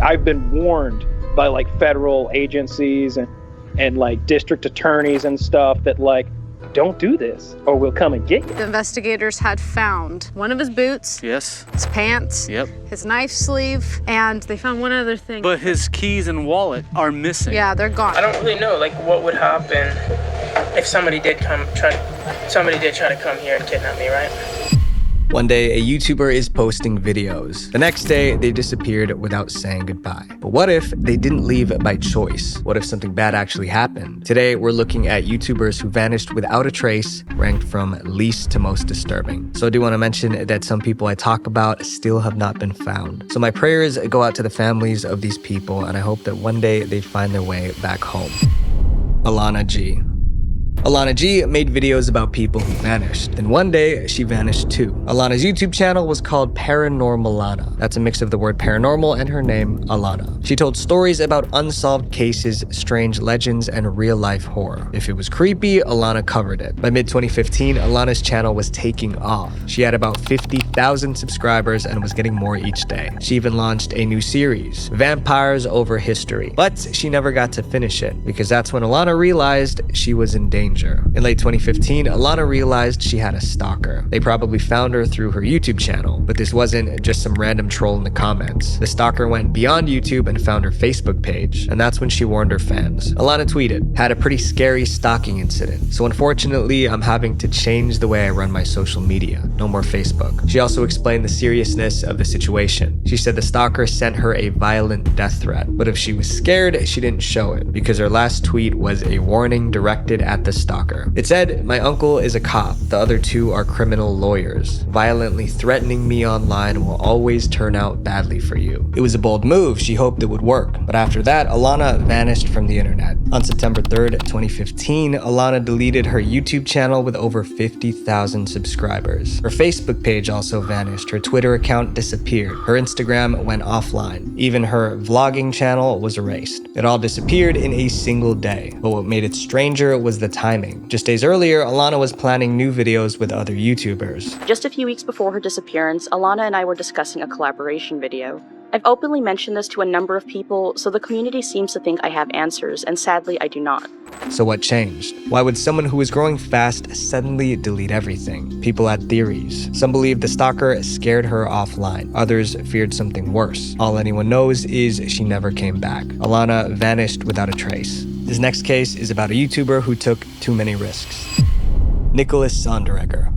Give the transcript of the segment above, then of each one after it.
I've been warned by like federal agencies and like district attorneys and stuff that like, don't do this or we'll come and get you. The investigators had found one of his boots. Yes. His pants. Yep. His knife sleeve. And they found one other thing. But his keys and wallet are missing. Yeah, they're gone. I don't really know like what would happen if somebody did try to come here and kidnap me, right? One day, a YouTuber is posting videos. The next day, they disappeared without saying goodbye. But what if they didn't leave by choice? What if something bad actually happened? Today, we're looking at YouTubers who vanished without a trace, ranked from least to most disturbing. So I do want to mention that some people I talk about still have not been found. So my prayers go out to the families of these people, and I hope that one day they find their way back home. Alana G. Alana G made videos about people who vanished. Then one day, she vanished too. Alana's YouTube channel was called Paranormal Alana. That's a mix of the word paranormal and her name, Alana. She told stories about unsolved cases, strange legends, and real-life horror. If it was creepy, Alana covered it. By mid-2015, Alana's channel was taking off. She had about 50,000 subscribers and was getting more each day. She even launched a new series, Vampires Over History. But she never got to finish it, because that's when Alana realized she was in danger. In late 2015, Alana realized she had a stalker. They probably found her through her YouTube channel, but this wasn't just some random troll in the comments. The stalker went beyond YouTube and found her Facebook page, and that's when she warned her fans. Alana tweeted, "Had a pretty scary stalking incident, so unfortunately I'm having to change the way I run my social media. No more Facebook." She also explained the seriousness of the situation. She said the stalker sent her a violent death threat, but if she was scared, she didn't show it, because her last tweet was a warning directed at the stalker. It said, "My uncle is a cop. The other two are criminal lawyers. Violently threatening me online will always turn out badly for you." It was a bold move. She hoped it would work. But after that, Alana vanished from the internet. On September 3rd, 2015, Alana deleted her YouTube channel with over 50,000 subscribers. Her Facebook page also vanished. Her Twitter account disappeared. Her Instagram went offline. Even her vlogging channel was erased. It all disappeared in a single day. But what made it stranger was the timing. Just days earlier, Alana was planning new videos with other YouTubers. Just a few weeks before her disappearance, Alana and I were discussing a collaboration video. I've openly mentioned this to a number of people, so the community seems to think I have answers, and sadly I do not. So what changed? Why would someone who was growing fast suddenly delete everything? People had theories. Some believed the stalker scared her offline. Others feared something worse. All anyone knows is she never came back. Alana vanished without a trace. This next case is about a YouTuber who took too many risks. Nicholas Seregger.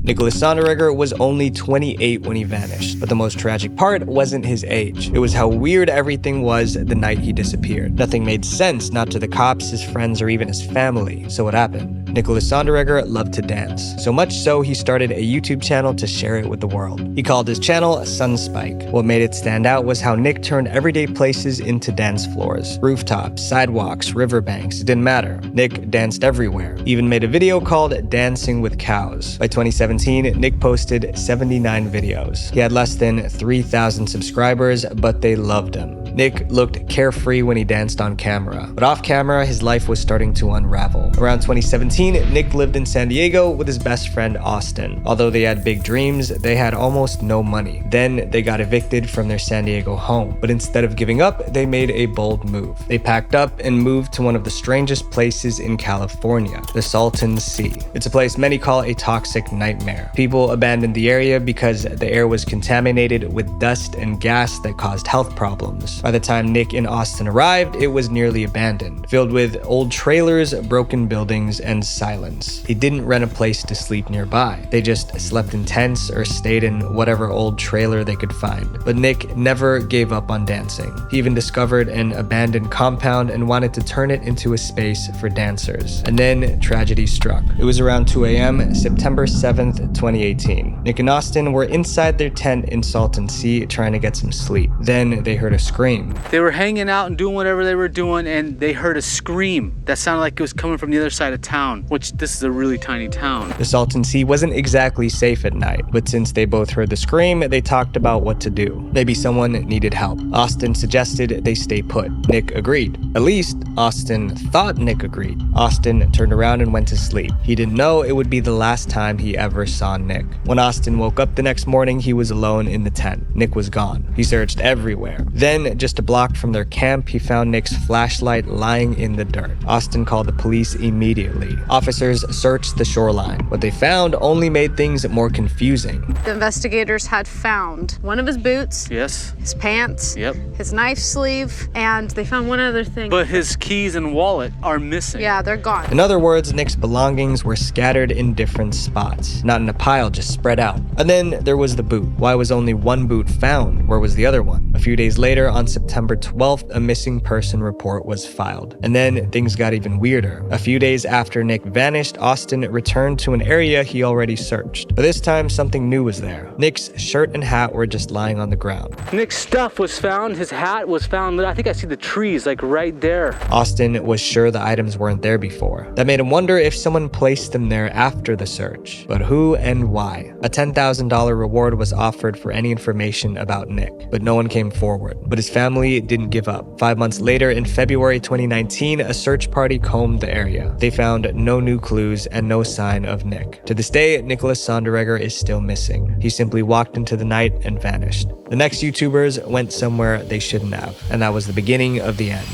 Nicholas Seregger was only 28 when he vanished, but the most tragic part wasn't his age. It was how weird everything was the night he disappeared. Nothing made sense, not to the cops, his friends, or even his family. So what happened? Nicholas Seregger loved to dance. So much so, he started a YouTube channel to share it with the world. He called his channel Sunspike. What made it stand out was how Nick turned everyday places into dance floors. Rooftops, sidewalks, riverbanks, it didn't matter. Nick danced everywhere. He even made a video called Dancing with Cows. By 2017, Nick posted 79 videos. He had less than 3,000 subscribers, but they loved him. Nick looked carefree when he danced on camera, but off camera, his life was starting to unravel. Around 2017, Nick lived in San Diego with his best friend Austin. Although they had big dreams, they had almost no money. Then they got evicted from their San Diego home, but instead of giving up, they made a bold move. They packed up and moved to one of the strangest places in California, the Salton Sea. It's a place many call a toxic nightmare. People abandoned the area because the air was contaminated with dust and gas that caused health problems. By the time Nick and Austin arrived, it was nearly abandoned, filled with old trailers, broken buildings, and silence. They didn't rent a place to sleep nearby. They just slept in tents or stayed in whatever old trailer they could find. But Nick never gave up on dancing. He even discovered an abandoned compound and wanted to turn it into a space for dancers. And then tragedy struck. It was around 2 a.m., September 7th, 2018. Nick and Austin were inside their tent in Salton Sea trying to get some sleep. Then they heard a scream. They were hanging out and doing whatever they were doing, and they heard a scream that sounded like it was coming from the other side of town, which this is a really tiny town. The Salton Sea wasn't exactly safe at night, but since they both heard the scream, they talked about what to do. Maybe someone needed help. Austin suggested they stay put. Nick agreed. At least, Austin thought Nick agreed. Austin turned around and went to sleep. He didn't know it would be the last time he ever saw Nick. When Austin woke up the next morning, he was alone in the tent. Nick was gone. He searched everywhere. Then, just a block from their camp, he found Nick's flashlight lying in the dirt. Austin called the police immediately. Officers searched the shoreline. What they found only made things more confusing. The investigators had found one of his boots, Yes. his pants, Yep. his knife sleeve, and they found one other thing. But his keys and wallet are missing. Yeah, they're gone. In other words, Nick's belongings were scattered in different spots, not in a pile, just spread out. And then there was the boot. Why was only one boot found? Where was the other one? A few days later, on September 12th, a missing person report was filed. And then things got even weirder. A few days after Nick vanished, Austin returned to an area he already searched. But this time, something new was there. Nick's shirt and hat were just lying on the ground. Nick's stuff was found. His hat was found. I think I see the trees like right there. Austin was sure the items weren't there before. That made him wonder if someone placed them there after the search. But who and why? A $10,000 reward was offered for any information about Nick, but no one came forward. But his family didn't give up. 5 months later, in February 2019, a search party combed the area. They found no new clues and no sign of Nick. To this day, Nicholas Seregger is still missing. He simply walked into the night and vanished. The next YouTubers went somewhere they shouldn't have, and that was the beginning of the end.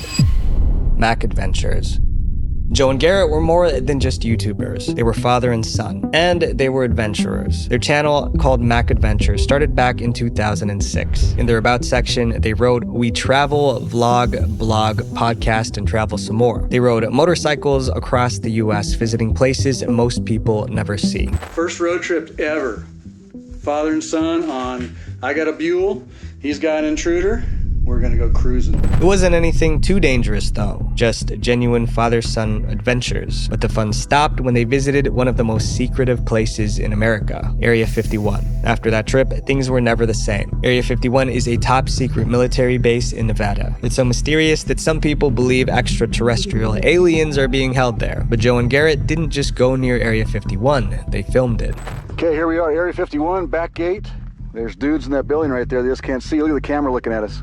Mac Adventures. Joe and Garrett were more than just YouTubers. They were father and son, and they were adventurers. Their channel, called Mac Adventures, started back in 2006. In their About section, they wrote, "We travel, vlog, blog, podcast, and travel some more." They rode motorcycles across the US, visiting places most people never see. First road trip ever. Father and son on, I got a Buell, he's got an Intruder. We're gonna go cruising. It wasn't anything too dangerous though, just genuine father-son adventures. But the fun stopped when they visited one of the most secretive places in America, Area 51. After that trip, things were never the same. Area 51 is a top-secret military base in Nevada. It's so mysterious that some people believe extraterrestrial aliens are being held there. But Joe and Garrett didn't just go near Area 51, they filmed it. Okay, here we are, Area 51, back gate. There's dudes in that building right there. They just can't see. Look at the camera looking at us.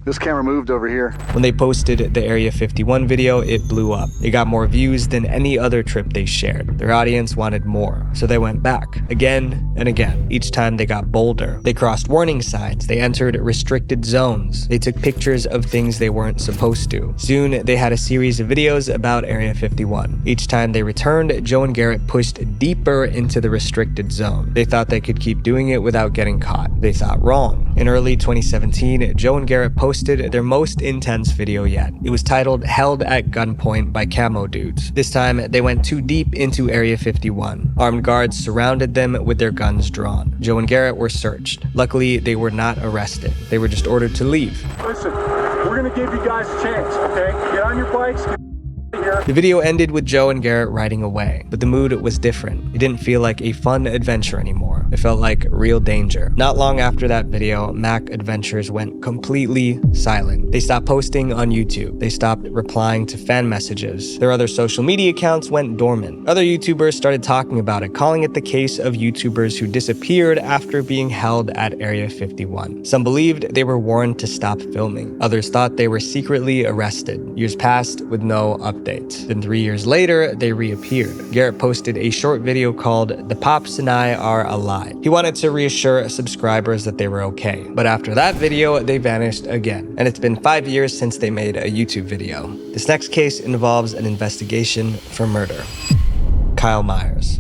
This camera moved over here. When they posted the Area 51 video, it blew up. It got more views than any other trip they shared. Their audience wanted more, so they went back again and again. Each time they got bolder. They crossed warning signs. They entered restricted zones. They took pictures of things they weren't supposed to. Soon, they had a series of videos about Area 51. Each time they returned, Joe and Garrett pushed deeper into the restricted zone. They thought they could keep doing it without getting caught. They thought wrong. In early 2017, Joe and Garrett posted their most intense video yet. It was titled "Held at Gunpoint by Camo Dudes." This time, they went too deep into Area 51. Armed guards surrounded them with their guns drawn. Joe and Garrett were searched. Luckily, they were not arrested. They were just ordered to leave. Listen, we're gonna give you guys a chance, okay? Get on your bikes, get here. The video ended with Joe and Garrett riding away, but the mood was different. It didn't feel like a fun adventure anymore. It felt like real danger. Not long after that video, Mac Adventures went completely silent. They stopped posting on YouTube. They stopped replying to fan messages. Their other social media accounts went dormant. Other YouTubers started talking about it, calling it the case of YouTubers who disappeared after being held at Area 51. Some believed they were warned to stop filming. Others thought they were secretly arrested. Years passed with no updates. Then 3 years later, they reappeared. Garrett posted a short video called "The Pops and I Are Alive." He wanted to reassure subscribers that they were okay. But after that video, they vanished again. And it's been 5 years since they made a YouTube video. This next case involves an investigation for murder. Kyle Myers.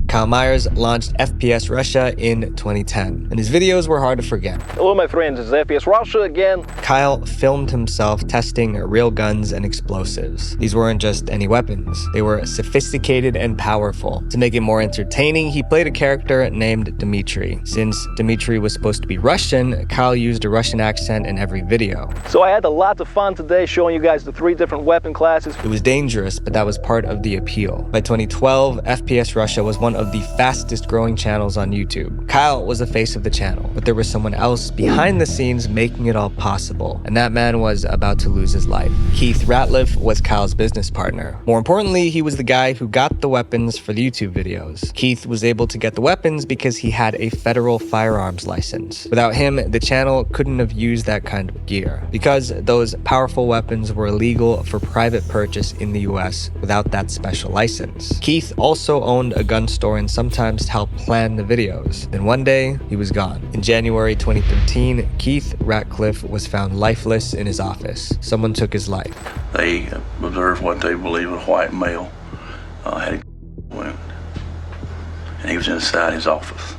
Kyle Myers launched FPS Russia in 2010, and his videos were hard to forget. Hello my friends, it's FPS Russia again. Kyle filmed himself testing real guns and explosives. These weren't just any weapons, they were sophisticated and powerful. To make it more entertaining, he played a character named Dmitry. Since Dmitry was supposed to be Russian, Kyle used a Russian accent in every video. So I had a lot of fun today showing you guys the 3 different weapon classes. It was dangerous, but that was part of the appeal. By 2012, FPS Russia was one of the fastest growing channels on YouTube. Kyle was the face of the channel, but there was someone else behind the scenes making it all possible, and that man was about to lose his life. Keith Ratliff was Kyle's business partner. More importantly, he was the guy who got the weapons for the YouTube videos. Keith was able to get the weapons because he had a federal firearms license. Without him, the channel couldn't have used that kind of gear, because those powerful weapons were illegal for private purchase in the US without that special license. Keith also owned a gun store and sometimes help plan the videos. Then one day, he was gone. In January 2013, Keith Ratcliffe was found lifeless in his office. Someone took his life. They observed what they believe a white male had a wound, and he was inside his office.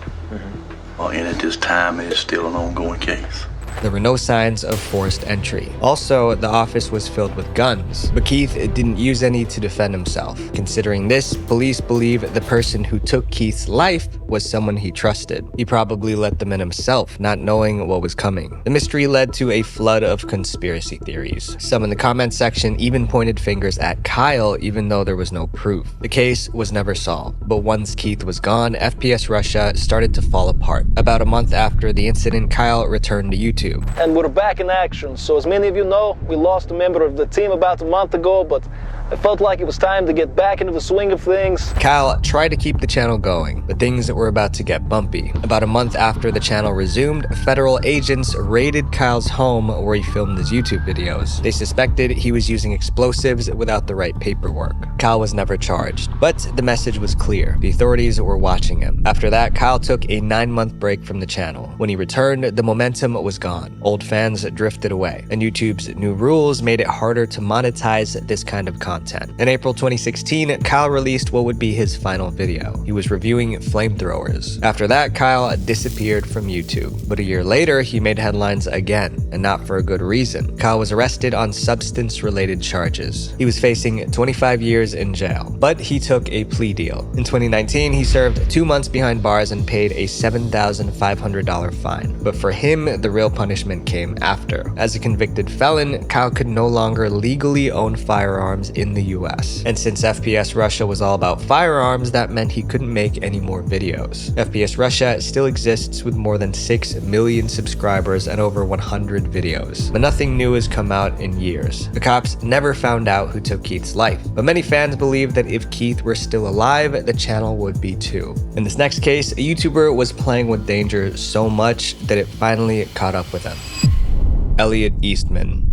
And at this time, it is still an ongoing case. There were no signs of forced entry. Also, the office was filled with guns, but Keith didn't use any to defend himself. Considering this, police believe the person who took Keith's life was someone he trusted. He probably let them in himself, not knowing what was coming. The mystery led to a flood of conspiracy theories. Some in the comment section even pointed fingers at Kyle, even though there was no proof. The case was never solved, but once Keith was gone, FPS Russia started to fall apart. About a month after the incident, Kyle returned to YouTube. And we're back in action. So as many of you know, we lost a member of the team about a month ago, but I felt like it was time to get back into the swing of things. Kyle tried to keep the channel going, but things were about to get bumpy. About a month after the channel resumed, federal agents raided Kyle's home where he filmed his YouTube videos. They suspected he was using explosives without the right paperwork. Kyle was never charged, but the message was clear. The authorities were watching him. After that, Kyle took a 9-month break from the channel. When he returned, the momentum was gone. Old fans drifted away, and YouTube's new rules made it harder to monetize this kind of content. In April 2016, Kyle released what would be his final video. He was reviewing flamethrowers. After that, Kyle disappeared from YouTube. But a year later, he made headlines again, and not for a good reason. Kyle was arrested on substance-related charges. He was facing 25 years in jail, but he took a plea deal. In 2019, he served 2 months behind bars and paid a $7,500 fine. But for him, the real punishment came after. As a convicted felon, Kyle could no longer legally own firearms in the US. And since FPS Russia was all about firearms, that meant he couldn't make any more videos. FPS Russia still exists with more than 6 million subscribers and over 100 videos. But nothing new has come out in years. The cops never found out who took Keith's life, but many fans believe that if Keith were still alive, the channel would be too. In this next case, a YouTuber was playing with danger so much that it finally caught up with him. Elliot Eastman.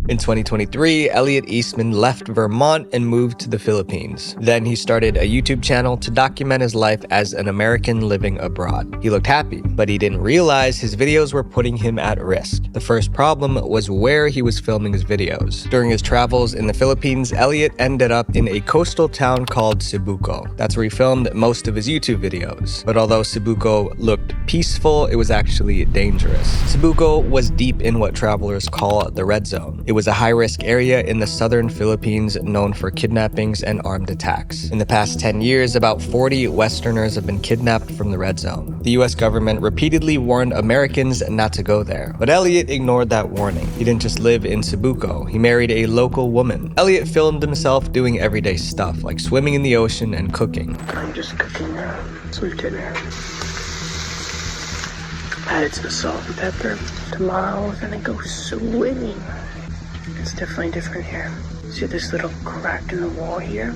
In 2023, Elliot Eastman left Vermont and moved to the Philippines. Then he started a YouTube channel to document his life as an American living abroad. He looked happy, but he didn't realize his videos were putting him at risk. The first problem was where he was filming his videos. During his travels in the Philippines, Elliot ended up in a coastal town called Cebuco. That's where he filmed most of his YouTube videos. But although Cebuco looked peaceful, it was actually dangerous. Cebuco was deep in what travelers call the red zone. It was a high-risk area in the southern Philippines known for kidnappings and armed attacks. In the past 10 years, about 40 Westerners have been kidnapped from the red zone. The US government repeatedly warned Americans not to go there, but Elliot ignored that warning. He didn't just live in Cebuco, he married a local woman. Elliot filmed himself doing everyday stuff like swimming in the ocean and cooking. I'm just cooking sweet dinner. Added some salt and pepper. Tomorrow we're gonna go swimming. It's definitely different here. See this little crack in the wall here?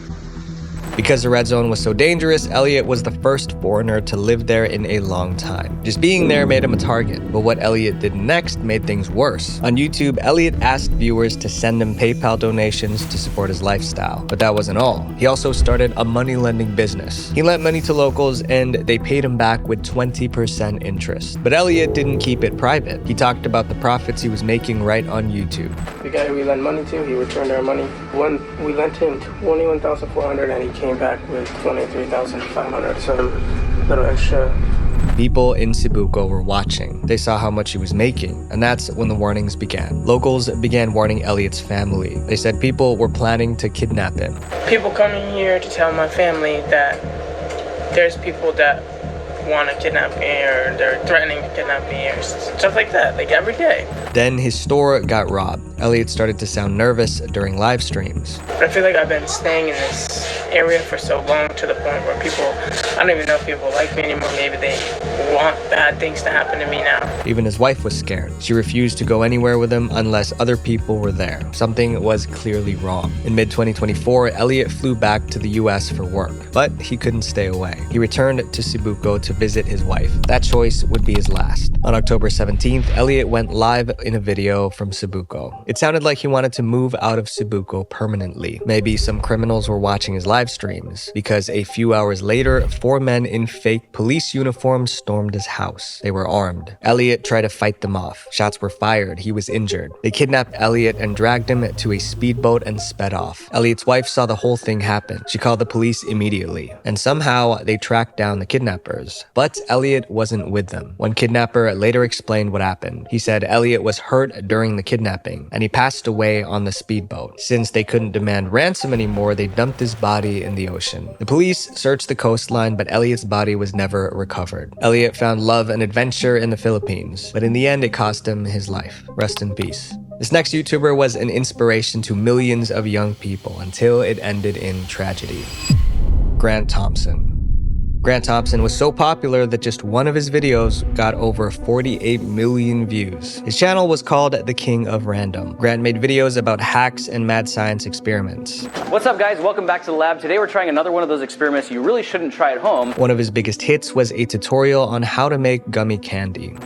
Because the red zone was so dangerous, Elliot was the first foreigner to live there in a long time. Just being there made him a target, but what Elliot did next made things worse. On YouTube, Elliot asked viewers to send him PayPal donations to support his lifestyle. But that wasn't all. He also started a money lending business. He lent money to locals and they paid him back with 20% interest. But Elliot didn't keep it private. He talked about the profits he was making right on YouTube. The guy we lent money to, he returned our money. When we lent him $21,400 and he came back with $23,500, some little extra. People in Cebuco were watching. They saw how much he was making, and that's when the warnings began. Locals began warning Elliot's family. They said people were planning to kidnap him. People coming here to tell my family that there's people that want to kidnap me or they're threatening to kidnap me or stuff like that, like every day. Then his store got robbed. Elliot started to sound nervous during live streams. But I feel like I've been staying in this area for so long to the point where people, I don't even know if people like me anymore. Maybe they want bad things to happen to me now. Even his wife was scared. She refused to go anywhere with him unless other people were there. Something was clearly wrong. In mid-2024, Elliot flew back to the US for work, but he couldn't stay away. He returned to Cebuco to visit his wife. That choice would be his last. On October 17th, Elliot went live in a video from Cebuco. It sounded like he wanted to move out of Cebuco permanently. Maybe some criminals were watching his live streams, because a few hours later, 4 men in fake police uniforms stormed his house. They were armed. Elliot tried to fight them off. Shots were fired. He was injured. They kidnapped Elliot and dragged him to a speedboat and sped off. Elliot's wife saw the whole thing happen. She called the police immediately, and somehow they tracked down the kidnappers. But Elliot wasn't with them. One kidnapper later explained what happened. He said Elliot was hurt during the kidnapping, and he passed away on the speedboat. Since they couldn't demand ransom anymore, they dumped his body in the ocean. The police searched the coastline, but Elliot's body was never recovered. Elliot found love and adventure in the Philippines, but in the end it cost him his life. Rest in peace. This next YouTuber was an inspiration to millions of young people until it ended in tragedy. Grant Thompson. Grant Thompson was so popular that just one of his videos got over 48 million views. His channel was called The King of Random. Grant made videos about hacks and mad science experiments. What's up, guys? Welcome back to the lab. Today we're trying another one of those experiments you really shouldn't try at home. One of his biggest hits was a tutorial on how to make gummy candy.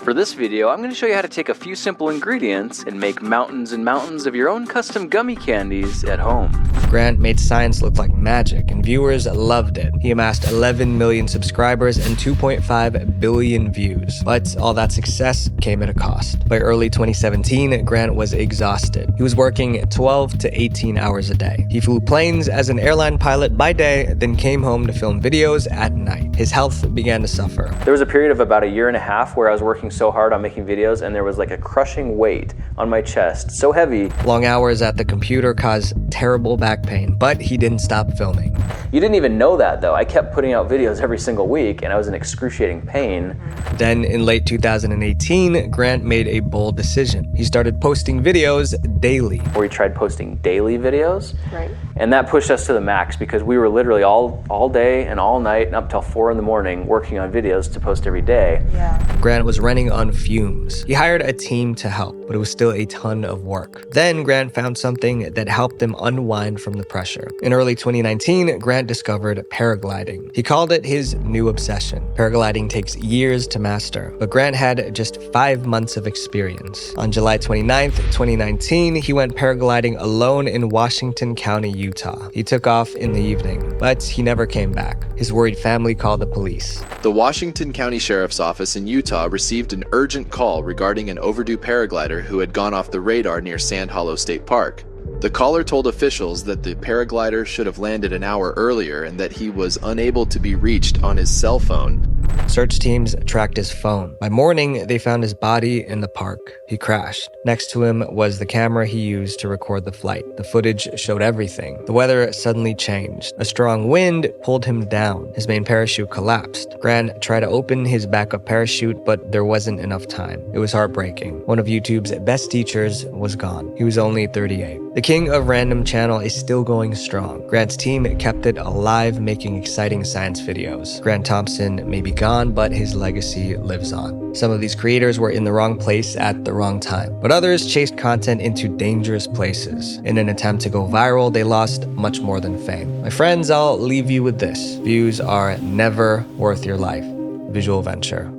For this video, I'm going to show you how to take a few simple ingredients and make mountains and mountains of your own custom gummy candies at home. Grant made science look like magic, and viewers loved it. He amassed 11 million subscribers and 2.5 billion views. But all that success came at a cost. By early 2017, Grant was exhausted. He was working 12 to 18 hours a day. He flew planes as an airline pilot by day, then came home to film videos at night. His health began to suffer. There was a period of about 1.5 years where I was working so hard on making videos, and there was like a crushing weight on my chest, so heavy. Long hours at the computer caused terrible back pain, but he didn't stop filming. You didn't even know that though. I kept putting out videos every single week, and I was in excruciating pain. Then in late 2018, Grant made a bold decision. He started posting videos daily. Or he tried posting daily videos. Right. And that pushed us to the max because we were literally all day and all night and up till 4 in the morning working on videos to post every day. Yeah. Grant was running on fumes. He hired a team to help, but it was still a ton of work. Then Grant found something that helped him unwind from the pressure. In early 2019, Grant discovered paragliding. He called it his new obsession. Paragliding takes years to master, but Grant had just 5 months of experience. On July 29th, 2019, he went paragliding alone in Washington County, Utah. He took off in the evening, but he never came back. His worried family called the police. The Washington County Sheriff's Office in Utah received an urgent call regarding an overdue paraglider who had gone off the radar near Sand Hollow State Park. The caller told officials that the paraglider should have landed an hour earlier and that he was unable to be reached on his cell phone. Search teams tracked his phone. By morning, they found his body in the park. He crashed. Next to him was the camera he used to record the flight. The footage showed everything. The weather suddenly changed. A strong wind pulled him down. His main parachute collapsed. Grant tried to open his backup parachute, but there wasn't enough time. It was heartbreaking. One of YouTube's best teachers was gone. He was only 38. The King of Random channel is still going strong. Grant's team kept it alive, making exciting science videos. Grant Thompson may be gone, but his legacy lives on. Some of these creators were in the wrong place at the wrong time, but others chased content into dangerous places. In an attempt to go viral, they lost much more than fame. My friends, I'll leave you with this. Views are never worth your life. Visual venture.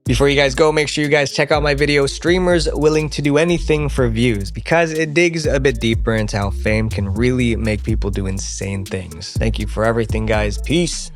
Before you guys go, make sure you guys check out my video, Streamers Willing to Do Anything for Views, because it digs a bit deeper into how fame can really make people do insane things. Thank you for everything, guys. Peace.